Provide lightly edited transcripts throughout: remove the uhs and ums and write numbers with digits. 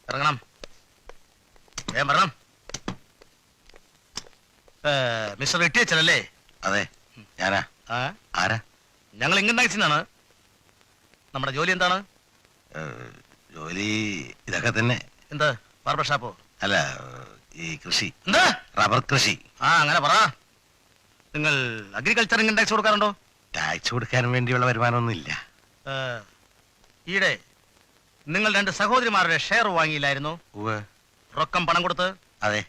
ഇറങ്ങണം. വരണം. മിസ്റ്റർ വെട്ടിയച്ചനല്ലേ? അതെ, ഞാനാ. ആരാ? ഞങ്ങൾ ഇൻകം ടാക്സിന്നാണ്. നമ്മുടെ ജോലി എന്താണ്? ജോലി ഇതൊക്കെ തന്നെ. എന്ത്, ബാർബർ ഷാപ്പോ? അല്ല, ഈ കൃഷി. എന്താ? റബ്ബർ കൃഷി. അങ്ങനെ പറ. നിങ്ങൾ അഗ്രികൾച്ചർ ഇൻകം ടാക്സ് കൊടുക്കാറുണ്ടോ? ടാക്സ് കൊടുക്കാൻ വേണ്ടിയുള്ള വരുമാനമൊന്നും ഇല്ല. ഈയിടെ നിങ്ങൾ 2 സഹോദരിമാരുടെ ഷെയർ വാങ്ങിയില്ലായിരുന്നു? റൊക്കം പണം കൊടുത്ത്. അതെ.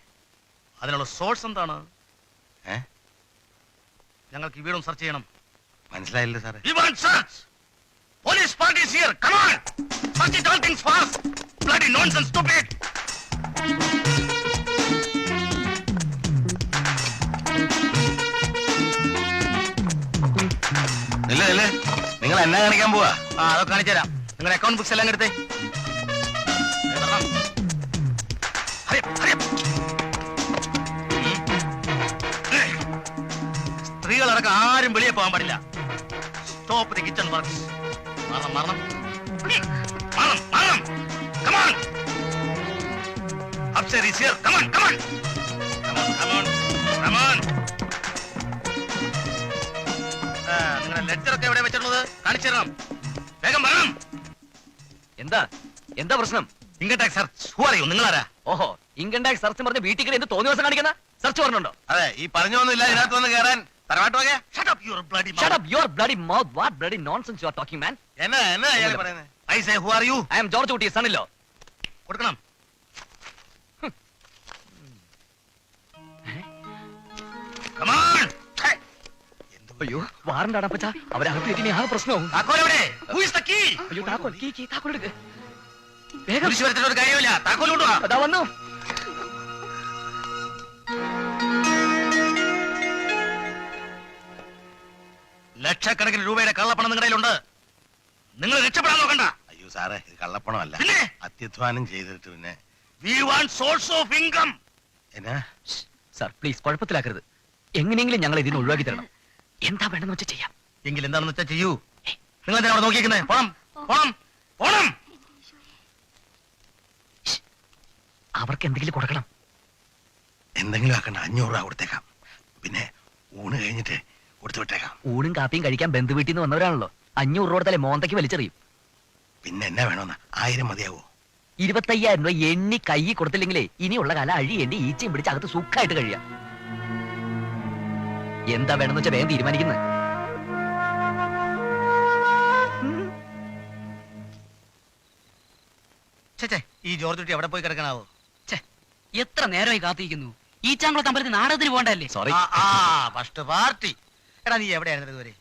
അതിനുള്ള സോഴ്സ് എന്താണ്? ഞങ്ങൾക്ക് വീടും സെർച്ച് ചെയ്യണം. മനസ്സിലായില്ല സാറേ. Police party is here. Come on. Search it all things fast. Bloody nonsense, stupid. ഇല്ല, നിങ്ങൾ എന്നാ കാണിക്കാൻ പോവാ? അതൊക്കെ കാണിച്ചു തരാം. നിങ്ങളുടെ അക്കൗണ്ട് ബുക്സ് എല്ലാം എടുത്തേ. സ്ത്രീകളടക്കം ആരും വെളിയെ പോകാൻ പാടില്ല. Stop the kitchen works. മാറണം. Come on. Upstairs is here. Come on. നിങ്ങളുടെ ലെഡ്ജറൊക്കെ എവിടെ വെച്ചിട്ടുള്ളത് കാണിച്ചു തരണം. വേഗം വരണം. എന്താ പ്രശ്നം? ഇൻകം ടാക്സ് സെർച്ച് അറിയോ? നിങ്ങളാരാ? ഓഹോ, ഇൻകം ടാക്സ് സെർച്ച് പറഞ്ഞ വീട്ടിൽ എന്ത് തോന്നിയ ദിവസം കാണിക്കുന്ന സെർച്ച് പറഞ്ഞുണ്ടോ? അതെ, ഈ പറഞ്ഞൊന്നുമില്ല. ഇതിനകത്ത് വന്ന് കയറാൻ തറവാട്ട് വകയാ? Shut up your bloody mouth. Shut up your bloody mouth. What bloody nonsense you are talking, man? എന്നാ അയാൾ പറയുന്നത്? I say, who are you? I am George Utti, son-in-law. കൊടുക്കണം. Come on. അയ്യോ, വാറണ്ട് അടപ്പച്ച. അവരകത്ത് എത്തിനി ആ പ്രശ്നവും. താക്കോൽ എവിടെ? Who is the key? അയ്യോ, താക്കോൽ എടുക്ക്. കുരിശ് വരത്തിട്ട് ഒരു കാര്യമില്ല. താക്കോൽ കൊണ്ടുവാ. അതാ വന്നു. ലക്ഷക്കണക്കിന് രൂപയുടെ കള്ളപ്പണം നിങ്ങളുടെ കയ്യിലുണ്ട്. നിങ്ങൾ രക്ഷപ്പെടാൻ നോക്കണ്ട. അയ്യോ സാറേ, ഇത് കള്ളപ്പണമല്ല. പിന്നെ അത്യധ്വാനം ചെയ്തിട്ട് പിന്നെ we want source of income. എന്നാ സാർ, പ്ലീസ് കുഴപ്പത്തിലാക്കരുത്. എങ്ങനെയെങ്കിലും ഞങ്ങൾ ഇതിന് ഒഴിവാക്കി തരണം. എന്താ വേണമെന്ന് വെച്ചാൽ ചെയ്യാം. എങ്കിൽ എന്താണെന്ന് വെച്ചാൽ ചെയ്യൂ. നിങ്ങൾ എന്തിനാ അവിടെ നോക്കിയിരിക്കുന്നത്? പോണം. അവർക്ക് എന്തെങ്കിലും കൊടുക്കണം. എന്തെങ്കിലും ആക്കണ്ട. 500 രൂപ കൊടുത്തേക്കാം. പിന്നെ ഊണ് കഴിഞ്ഞിട്ട് കൊടുത്തു വിട്ടേക്കാം. ഊണും കാപ്പിയും കഴിക്കാൻ ബന്ധു വീട്ടിൽ നിന്ന് വന്നവരാണല്ലോ. 500 രൂപ കൊടുത്താലേ മോന്തയ്ക്ക് വലിച്ചെറിയും. പിന്നെ എന്നാ വേണമെന്ന്? 1000 മതിയാവോ? 25,000 രൂപ എണ്ണി കൈ കൊടുത്തില്ലെങ്കിലേ ഇനിയുള്ള കാലം അഴി എണ്ണി ഈച്ചയും പിടിച്ച് അകത്ത് സുഖമായിട്ട് കഴിയാം. എന്താ വേണമെന്ന് വെച്ചാൽ വേഗം തീരുമാനിക്കുന്നത്. ഈ ജോർജ് കുട്ടി എവിടെ പോയി കിടക്കണാവോ? എത്ര നേരമായി കാത്തിരിക്കുന്നു. ഈച്ചാങ്കുളത്ത് അമ്പലത്തിൽ നാടകത്തിന് പോകണ്ടല്ലേ? സോറി. First party. എടാ, നീ എവിടെയായിരുന്നു ഇതുവരെ?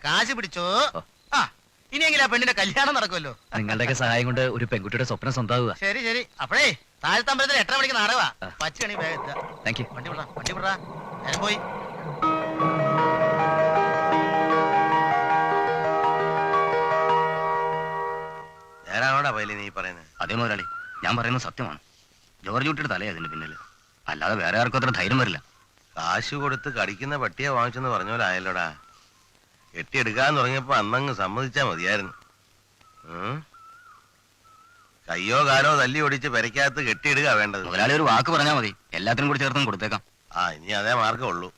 കാശ് പിടിച്ചോ. ഇനിയെങ്കിലും ആ പെണ്ണിന്റെ കല്യാണം നടക്കുമല്ലോ. നിങ്ങളുടെയൊക്കെ സഹായം കൊണ്ട് ഒരു പെൺകുട്ടിയുടെ സ്വപ്നം സ്വന്തമാവുക. ശരി. അപ്പോഴേ താഴത്തെ അമ്പലത്തിൽ 8:30 മണിക്ക് നാടകവാ. പച്ചണി വേഗം. Thank you. വണ്ടി വിടാ. ഞാൻ പോയി. ഞാനാണോടാ പൈലി നീ പറയുന്നത്? അതേ മുതലാളി, ഞാൻ പറയുന്നത് സത്യമാണ്. ജോർജ് കുട്ടിയുടെ തലേ അതിന്റെ പിന്നിൽ, അല്ലാതെ വേറെ ആർക്കും അത്ര ധൈര്യം വരില്ല. കാശ് കൊടുത്ത് കടിക്കുന്ന പട്ടിയെ വാങ്ങിച്ചെന്ന് പറഞ്ഞ പോലെ ആയല്ലോടാ. കെട്ടിയെടുക്കാൻ തുടങ്ങിയപ്പോ അന്നങ്ങ് സമ്മതിച്ചാ മതിയായിരുന്നു. കയ്യോ കാലോ തല്ലി ഒടിച്ച് പെരക്കകത്ത് കെട്ടിയിടുക വേണ്ടത്. മുതലാളി ഒരു വാക്ക് പറഞ്ഞാൽ മതി, എല്ലാത്തിനും കൂടി ചേർത്തും കൊടുത്തേക്കാം. ഇനി അതേ മാർഗമുള്ളൂ.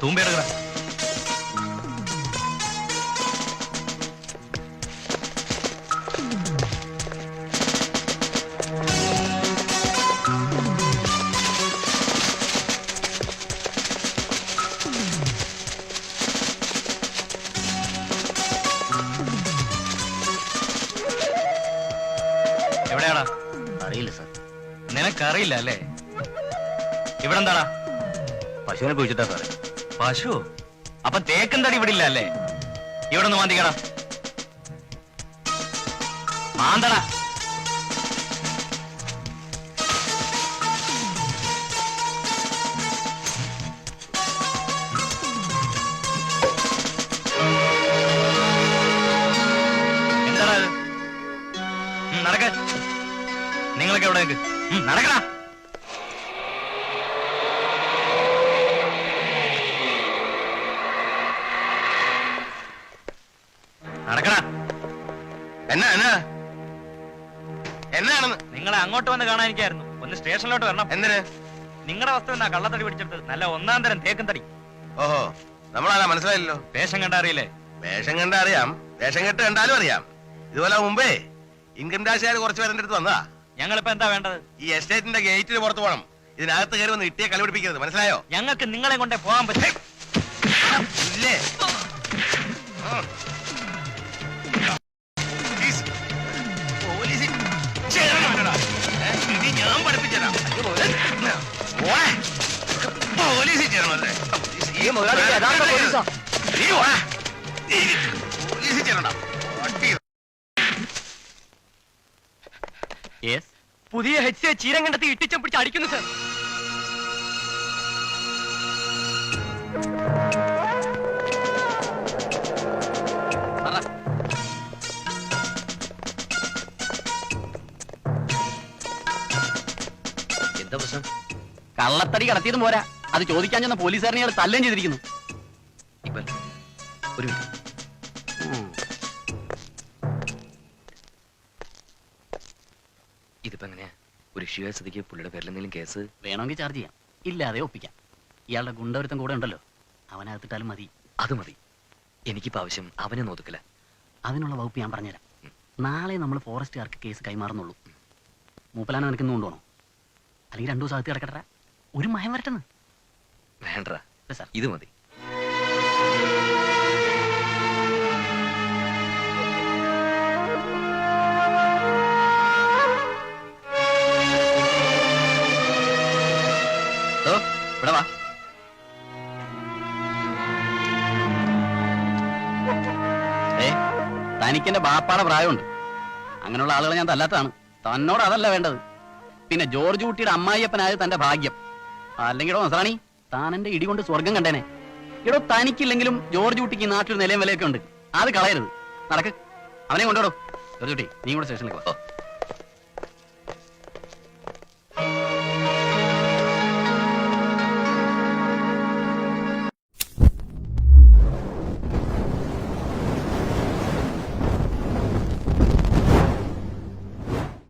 തൂമ്പെടുക്കടാ. എവിടെയാടാ? അറിയില്ല സാർ. നിനക്കറിയില്ല അല്ലേ? ഇവിടെ എന്താടാ? പശുവിനെ കുഴിച്ചിട്ടാ സാറേ. പശു? അപ്പൊ തേക്കും തടി ഇവിടെ ഇല്ല അല്ലേ? ഇവിടെ ഒന്ന് മാന്തിക്കടാ. മാന്തടാ. എന്താടാ ഇത്? നടക്ക. നിങ്ങളൊക്കെ എവിടെ നടക്കടാ. അങ്ങോട്ട് വന്ന് കാണാനിരിക്കായിരുന്നു. ഒന്ന് സ്റ്റേഷനിലോട്ട് വരണം. എന്തിന്? നിങ്ങളുടെ വസ്തു എന്നാ കള്ളത്തടി പിടിച്ചെടുത്ത്. നല്ല ഒന്നാം തരം തേക്കും തടി. ഓഹോ, നമ്മളാരാ മനസ്സിലായില്ലോ. വേഷം കണ്ട അറിയില്ലേ? വേഷം കണ്ട അറിയാം, വേഷം കെട്ട് കണ്ടാലും അറിയാം. ഇതുപോലെ മുമ്പേ ഇൻകം ടാക്സുകാർ കുറച്ച് പേരെ അടുത്ത് വന്നതാ. ഞങ്ങളിപ്പോ എന്താ വേണ്ടത്? ഈ എസ്റ്റേറ്റിന്റെ ഗേറ്റിന് പുറത്ത് പോകണം. ഇതിനകത്ത് കയറി വന്ന് ഇട്ടിയെ കളി പിടിപ്പിക്കരുത്, മനസ്സിലായോ? ഞങ്ങൾക്ക് നിങ്ങളെ കൊണ്ടേ പോകാൻ പറ്റും. ഇല്ലേ? പോലീസ് ചേരണമല്ലോടാ. ഇനി ഞാൻ പഠിപ്പിച്ചേരാം. പോലീസിൽ ചേരണമല്ലേ? ഈ മുതലാളി യഥാർത്ഥ പോലീസാ. നീ പോടാ. പോലീസിൽ ചേരണ്ട. പുതിയ HCA ചീരം കണ്ടെത്തി ഇട്ടിച്ചും പിടിച്ച് അടിക്കുന്നു സർ. എന്താ പ്രശ്നം? കള്ളത്തടി കടത്തിയതും പോരാ, അത് ചോദിക്കാൻ ചെന്ന പോലീസുകാരനെ ഇയാൾ തല്ലുകയും ചെയ്തിരിക്കുന്നു. ഇക്ബാൽ, ഒരു മിനിറ്റ്. ഇതിപ്പോ എങ്ങനെയാ? ഒരു ഇഷ്യൂ ആയ സ്ഥിതിക്ക് പുള്ളിയുടെ പേരിൽ എന്തെങ്കിലും കേസ്? വേണമെങ്കിൽ ചാർജ് ചെയ്യാം, ഇല്ലാതെ ഒപ്പിക്കാം. ഇയാളുടെ ഗുണ്ടവരുത്തം കൂടെ ഉണ്ടല്ലോ, അവനകത്തിട്ടാലും മതി. അത് മതി. എനിക്കിപ്പോ ആവശ്യം അവനെ നോക്കല. അതിനുള്ള വകുപ്പ് ഞാൻ പറഞ്ഞുതരാം. നാളെ നമ്മൾ ഫോറസ്റ്റുകാർക്ക് കേസ് കൈമാറുന്നുള്ളൂ. മൂപ്പലാനെ നിനക്ക് ഇന്ന് കൊണ്ടുപോകണോ? അല്ലെങ്കിൽ 2 ദിവസം അകത്ത് കിടക്കട്ടെ, ഒരു മയം വരട്ടെന്ന്. വേണ്ട സാർ, ഇത് മതി. ഇവിടെ വാ. തനിക്കെന്റെ ബാപ്പാടെ പ്രായമുണ്ട്. അങ്ങനെയുള്ള ആളുകളെ ഞാൻ തല്ലാത്തതാണ്. തന്നോട് അതല്ല വേണ്ടത്. പിന്നെ ജോർജ് കുട്ടിയുടെ അമ്മായിയപ്പനായത് തന്റെ ഭാഗ്യം. അല്ലെങ്കിൽ നസ്രാണി, താൻ എന്റെ ഇടി കൊണ്ട് സ്വർഗം കണ്ടേനെ. ഇടോ, തനിക്കില്ലെങ്കിലും ജോർജ് കുട്ടിക്ക് നാട്ടിൽ നിലയും വിലയൊക്കെ ഉണ്ട്. അത് കളയരുത്. നടക്ക്, അവനെ കൊണ്ടുവിടോ. ജോർജ് കുട്ടി, നീ കൂടെ സ്റ്റേഷനിലേക്ക് വാ.